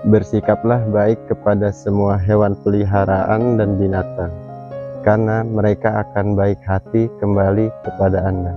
Bersikaplah baik kepada semua hewan peliharaan dan binatang, karena mereka akan baik hati kembali kepada Anda.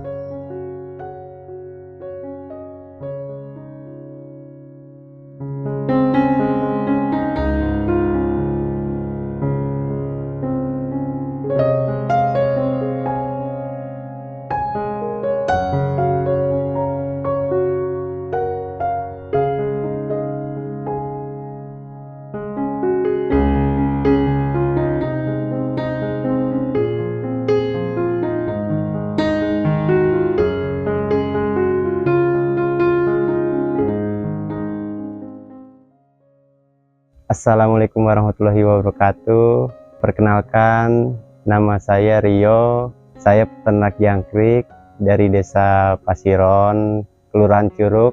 Assalamualaikum warahmatullahi wabarakatuh. Perkenalkan, nama saya Rio. Saya peternak jangkrik dari Desa Pasiron, Kelurahan Curug,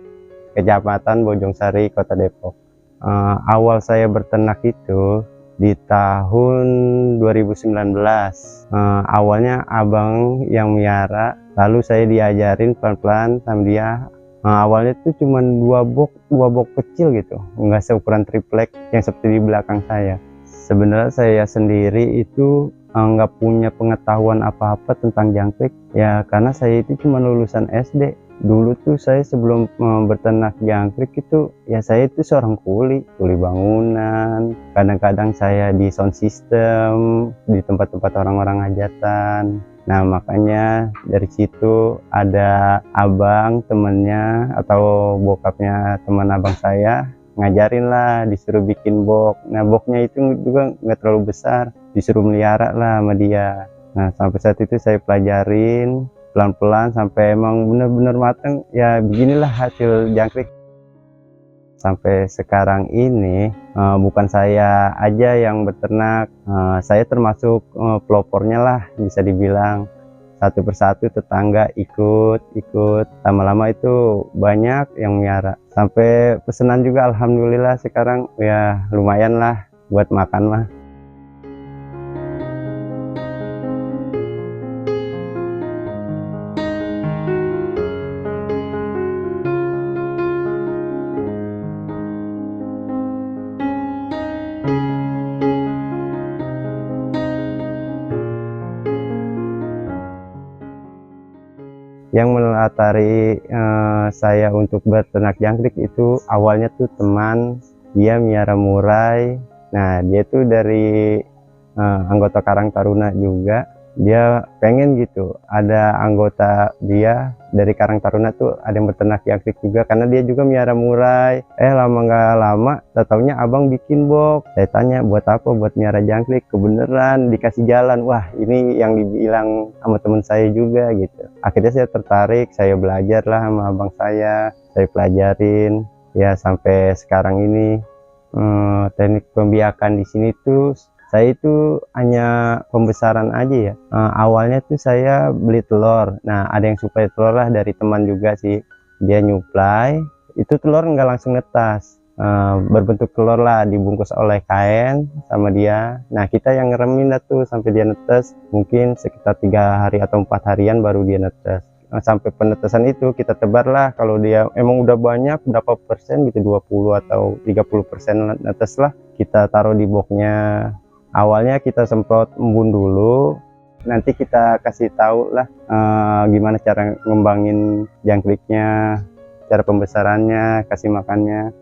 Kecamatan Bojongsari, Kota Depok. Awal saya berternak itu di tahun 2019. Awalnya abang yang miara, lalu saya diajarin pelan-pelan sama dia. Awalnya tuh cuma dua box kecil gitu, nggak seukuran triplek yang seperti di belakang saya. Sebenarnya saya sendiri itu nggak punya pengetahuan apa-apa tentang jangkrik ya, karena saya itu cuma lulusan SD. Dulu tuh saya sebelum berternak jangkrik itu ya, saya itu seorang kuli bangunan. Kadang-kadang saya di sound system di tempat-tempat orang-orang hajatan. Nah, makanya dari situ ada abang temennya atau bokapnya teman abang saya ngajarin lah, disuruh bikin box. Nah, boxnya itu juga nggak terlalu besar, disuruh melihara lah sama dia. Nah, sampai saat itu saya pelajarin pelan-pelan sampai emang bener-bener mateng ya. Beginilah hasil jangkrik sampai sekarang ini. Bukan saya aja yang beternak, saya termasuk pelopornya lah, bisa dibilang. Satu persatu tetangga ikut lama-lama itu banyak yang miara, sampai pesanan juga alhamdulillah sekarang ya lumayan lah buat makan lah. Yang melatari saya untuk berternak jangkrik itu awalnya tuh teman, dia miara murai. Nah, dia tuh dari anggota Karang Taruna juga. Dia pengen gitu ada anggota dia dari Karang Taruna tuh ada yang berternak jangkrik juga, karena dia juga miara murai. Lama nggak lama taunya abang bikin box. Saya tanya buat apa, buat miara jangkrik. Kebeneran dikasih jalan, wah ini yang dibilang sama teman saya juga gitu. Akhirnya saya tertarik, saya belajar lah sama abang saya pelajarin ya sampai sekarang ini. Teknik pembiakan di sini tuh saya itu hanya pembesaran aja ya. Awalnya tuh saya beli telur. Nah, ada yang suplai telur lah dari teman juga sih, dia nyuplai. Itu telur nggak langsung netas, berbentuk telur lah, dibungkus oleh kain sama dia. Nah, kita yang ngeremin dah tuh sampai dia netes, mungkin sekitar 3 hari atau 4 harian baru dia netes. Sampai penetesan itu kita tebar lah, kalau dia emang udah banyak berapa persen gitu, 20 atau 30% netes lah, kita taruh di boxnya. Awalnya kita semprot embun dulu, nanti kita kasih tahu lah gimana cara ngembangin jangkriknya, cara pembesarannya, kasih makannya.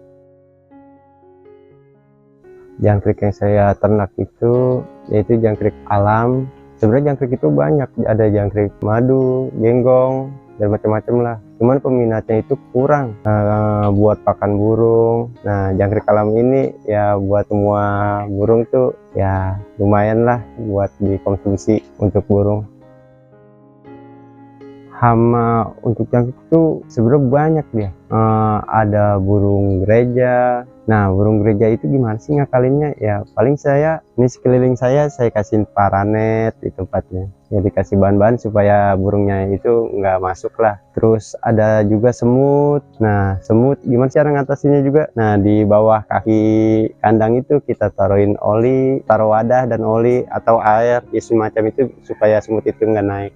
Jangkrik yang saya ternak itu yaitu jangkrik alam. Sebenarnya jangkrik itu banyak, ada jangkrik madu, genggong, dan macam-macam lah. Cuman peminatnya itu kurang buat pakan burung. Nah, jangkrik alam ini ya buat semua burung tuh ya lumayan lah buat dikonsumsi untuk burung. Hama untuk jangkrik itu sebenarnya banyak dia. Ada burung gereja. Nah, burung gereja itu gimana sih ngakalinnya? Ya paling saya ini sekeliling saya kasih paranet di tempatnya. Ya dikasih bahan-bahan supaya burungnya itu nggak masuk lah. Terus ada juga semut. Nah, semut gimana cara ngatasinnya juga? Nah, di bawah kaki kandang itu kita taruhin oli, taruh wadah dan oli atau air ya semacam itu supaya semut itu nggak naik.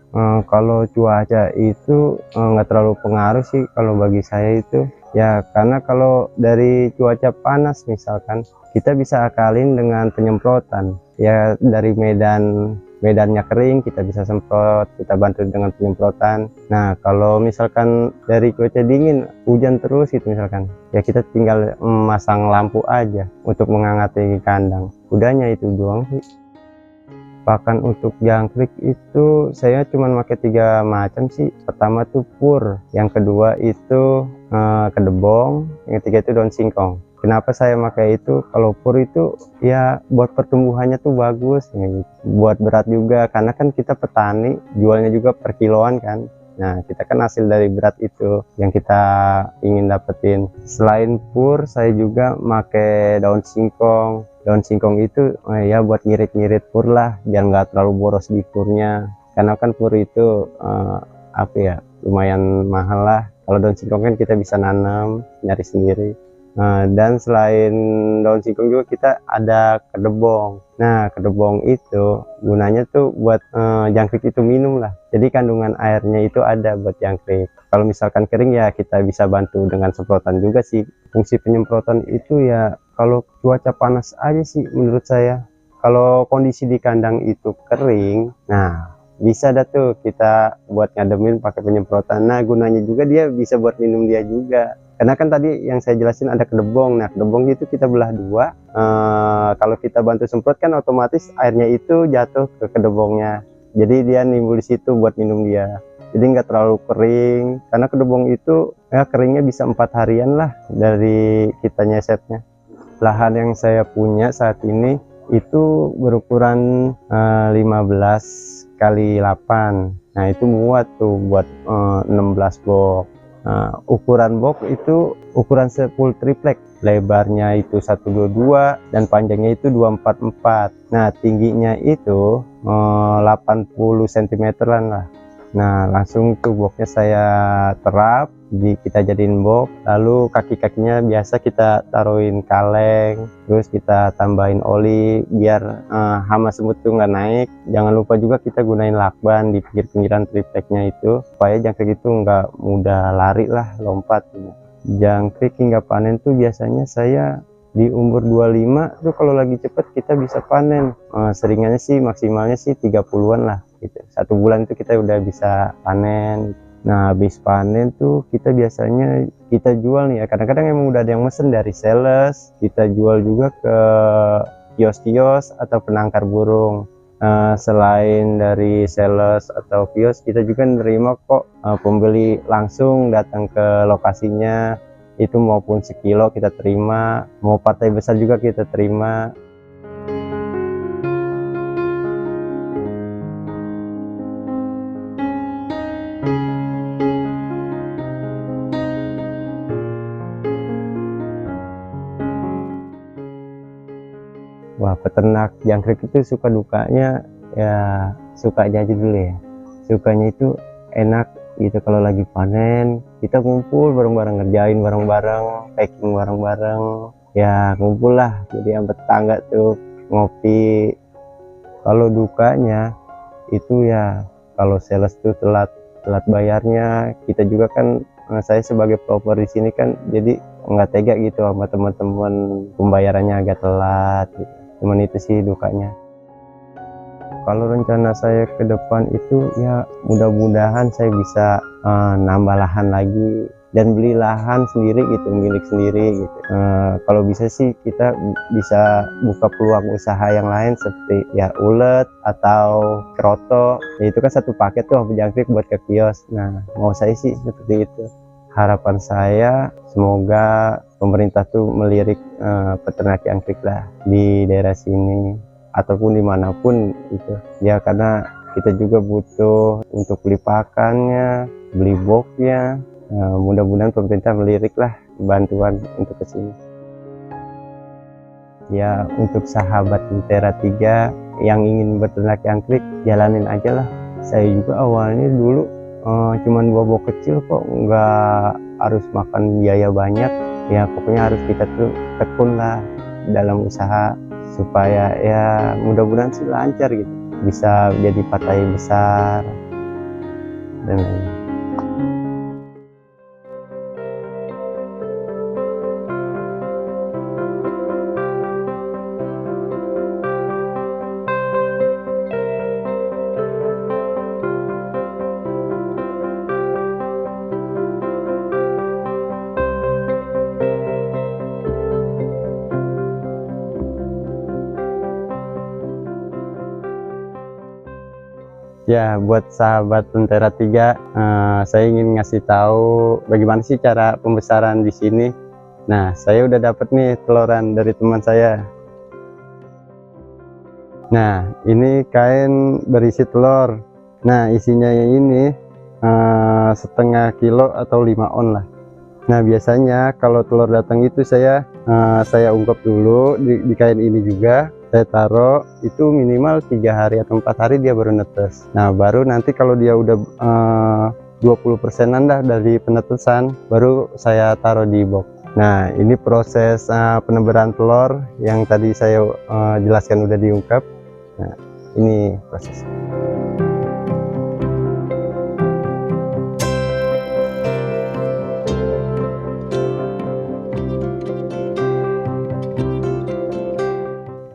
Kalau cuaca itu nggak terlalu pengaruh sih kalau bagi saya itu. Ya, karena kalau dari cuaca panas misalkan, kita bisa akalin dengan penyemprotan. Ya, dari medannya kering, kita bisa semprot, kita bantu dengan penyemprotan. Nah, kalau misalkan dari cuaca dingin, hujan terus gitu misalkan, ya kita tinggal memasang lampu aja untuk menghangatkan kandang. Udahnya itu doang sih. Pakan untuk jangkrik itu saya cuma pakai 3 macam sih. Pertama tuh pur, yang kedua itu kedebong, yang ketiga itu daun singkong. Kenapa saya pakai itu? Kalau pur itu ya buat pertumbuhannya tuh bagus, ya gitu. Buat berat juga, karena kan kita petani jualnya juga per kiloan kan. Nah, kita kan hasil dari berat itu yang kita ingin dapetin. Selain pur, saya juga pakai daun singkong. Daun singkong itu ya buat ngirit-ngirit pur lah, biar nggak terlalu boros di purnya. Karena kan pur itu apa ya, lumayan mahal lah. Kalau daun singkong kan kita bisa nanam, nyari sendiri. Dan selain daun singkong juga kita ada kedebong. Nah, kedebong itu gunanya tuh buat jangkrik itu minum lah. Jadi kandungan airnya itu ada buat jangkrik. Kalau misalkan kering ya kita bisa bantu dengan semprotan juga sih. Fungsi penyemprotan itu ya kalau cuaca panas aja sih menurut saya. Kalau kondisi di kandang itu kering, nah bisa dah tuh kita buat ngademin pakai penyemprotan. Nah, gunanya juga dia bisa buat minum dia juga. Karena kan tadi yang saya jelasin ada kedebong. Nah, kedebong itu kita belah dua. Kalau kita bantu semprot kan otomatis airnya itu jatuh ke kedebongnya. Jadi dia nimbul di situ buat minum dia. Jadi nggak terlalu kering. Karena kedebong itu ya keringnya bisa 4 harian lah dari kita nyesetnya. Lahan yang saya punya saat ini itu berukuran 15 kali 8. Nah, itu muat tuh buat 16 box. Ukuran box itu ukuran full triplek, lebarnya itu 122 dan panjangnya itu 244. Nah, tingginya itu 80 cm lah. Nah, langsung tuh boxnya saya terap, kita jadiin box, lalu kaki-kakinya biasa kita taruhin kaleng, terus kita tambahin oli biar hama semut tuh nggak naik. Jangan lupa juga kita gunain lakban di pinggir-pinggiran tripleknya itu supaya jangkrik itu nggak mudah lari lah, lompat. Jangkrik hingga panen tuh biasanya saya di umur 25 tuh kalau lagi cepet kita bisa panen. Seringannya sih maksimalnya sih 30-an lah gitu. 1 bulan itu kita udah bisa panen. Nah, habis panen tuh kita biasanya kita jual nih ya. Kadang-kadang emang udah ada yang mesen dari sales, kita jual juga ke kios-kios atau penangkar burung. Selain dari sales atau kios, kita juga nerima kok pembeli langsung datang ke lokasinya. Itu maupun sekilo kita terima, mau partai besar juga kita terima. Wah, peternak jangkrik itu suka dukanya ya, sukanya aja dulu ya. Sukanya itu enak gitu kalau lagi panen, kita ngumpul bareng-bareng, ngerjain bareng-bareng, packing bareng-bareng, ya ngumpul lah jadi yang tetangga tuh ngopi. Kalau dukanya itu ya kalau sales tuh telat bayarnya. Kita juga kan, saya sebagai pelopor di sini kan jadi nggak tega gitu sama teman-teman, pembayarannya agak telat gitu. Cuman itu sih dukanya. Kalau rencana saya ke depan itu ya mudah-mudahan saya bisa nambah lahan lagi dan beli lahan sendiri gitu, milik sendiri gitu. Kalau bisa sih kita bisa buka peluang usaha yang lain seperti ya ulet atau kroto. Ya, itu kan satu paket tuh jangkrik buat ke kios. Nah, mau saya sih seperti itu. Harapan saya semoga pemerintah tuh melirik peternak jangkrik lah di daerah sini ataupun dimanapun itu ya, karena kita juga butuh untuk beli pakannya, beli boxnya. Mudah-mudahan pemerintah melirik lah bantuan untuk kesini ya. Untuk sahabat Lentera 3 yang ingin beternak jangkrik, jalanin aja lah. Saya juga awalnya dulu cuman bobo kecil kok, nggak harus makan biaya banyak ya. Pokoknya harus kita tuh tekun lah dalam usaha supaya ya mudah-mudahan sih lancar gitu, bisa jadi partai besar dan lain-lain. Ya, buat sahabat Lentera 3, saya ingin ngasih tahu bagaimana sih cara pembesaran di sini. Nah, saya udah dapat nih teloran dari teman saya. Nah, ini kain berisi telur. Nah, isinya ini setengah kilo atau 5 on lah. Nah, biasanya kalau telur datang itu saya ungkap dulu di kain ini juga. Saya taruh itu minimal 3 hari atau 4 hari dia baru netes. Nah, baru nanti kalau dia udah 20%-an dah dari penetesan, baru saya taruh di box. Nah, ini proses penebaran telur yang tadi saya jelaskan udah diungkap. Nah, ini prosesnya.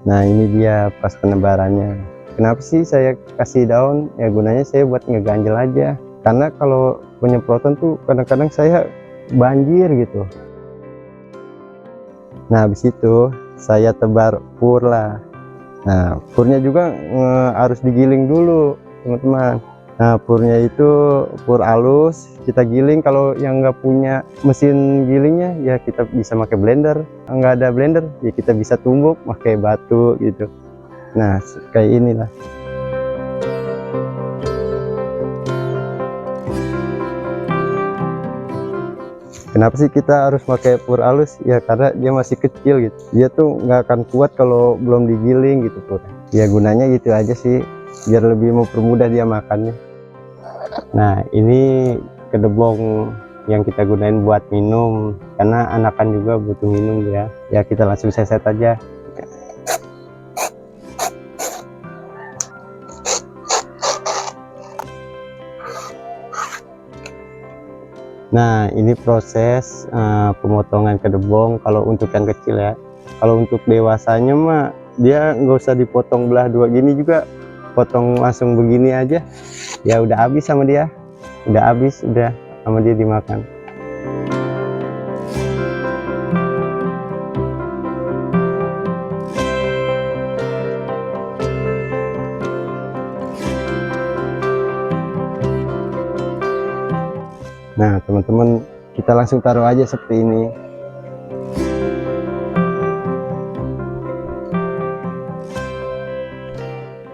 Nah, ini dia pas penebarannya. Kenapa sih saya kasih daun? Ya gunanya saya buat ngeganjel aja. Karena kalau penyemprotan tuh kadang-kadang saya banjir gitu. Nah, habis itu saya tebar pur lah. Nah, purnya juga harus digiling dulu, teman-teman. Nah, purnya itu pur halus, kita giling. Kalau yang nggak punya mesin gilingnya ya kita bisa pakai blender. Nggak ada blender ya kita bisa tumbuk pakai batu gitu. Nah, kayak inilah. Kenapa sih kita harus pakai pur halus? Ya karena dia masih kecil gitu. Dia tuh nggak akan kuat kalau belum digiling gitu pur. Ya gunanya gitu aja sih, biar lebih mempermudah dia makannya. Nah, ini kedebong yang kita gunain buat minum, karena anakan juga butuh minum ya. Ya kita langsung seset aja. Nah, ini proses pemotongan kedebong kalau untuk yang kecil ya. Kalau untuk dewasanya mah dia nggak usah dipotong belah dua gini juga, potong langsung begini aja. Ya udah habis sama dia, udah habis, udah sama dia dimakan. Nah, teman-teman, kita langsung taruh aja seperti ini.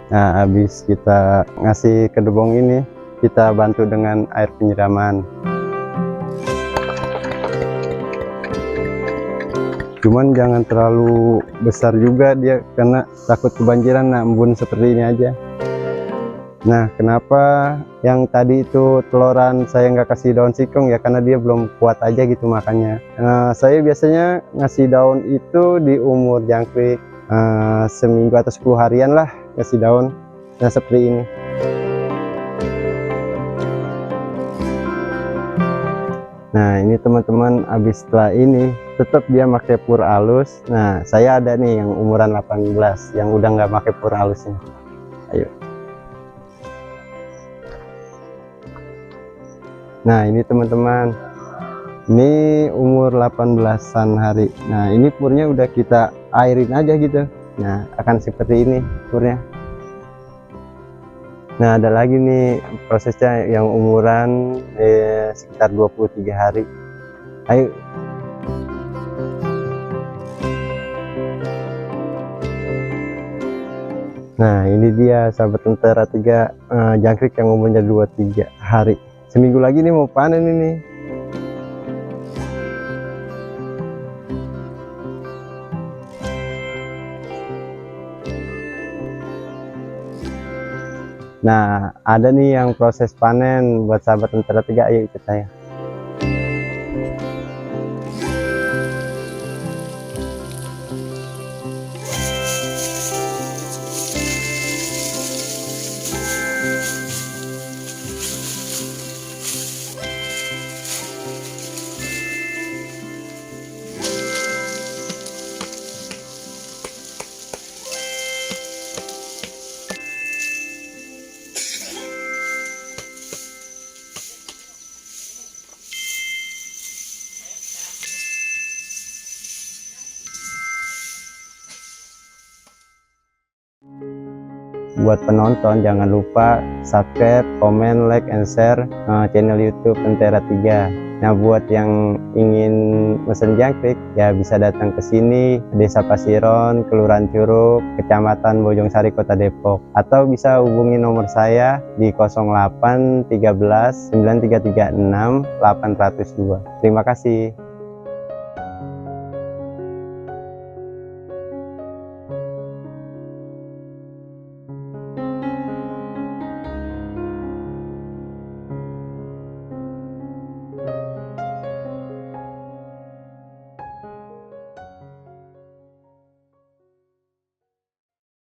Nah, habis kita ngasih kedebong ini, kita bantu dengan air penyiraman. Cuman jangan terlalu besar juga dia, karena takut kebanjiran. Nah, embun seperti ini aja. Nah, kenapa yang tadi itu teloran saya nggak kasih daun singkong ya, karena dia belum kuat aja gitu makannya. Saya biasanya ngasih daun itu di umur jangkrik seminggu atau 10 harian lah kasih daun. Nah, seperti ini. Nah, ini teman-teman, habis setelah ini tetap dia pakai pur halus. Nah, saya ada nih yang umuran 18 yang udah nggak pakai pur halusnya. Ayo. Nah, ini teman-teman, ini umur 18-an hari. Nah, ini purnya udah kita airin aja gitu. Nah, akan seperti ini purnya. Nah, ada lagi nih prosesnya yang umuran sekitar 23 hari. Ayo. Nah, ini dia sahabat Lentera 3 jangkrik yang umurnya 23 hari. Seminggu lagi nih mau panen ini. Nah, ada nih yang proses panen buat sahabat Lentera 3, ayo ikut saya. Buat penonton jangan lupa subscribe, komen, like, and share channel YouTube Tentera 3. Nah, buat yang ingin mesen jangkrik ya bisa datang ke sini, Desa Pasiron, Kelurahan Curug, Kecamatan Bojongsari, Kota Depok, atau bisa hubungi nomor saya di 08 13 9336 802. Terima kasih.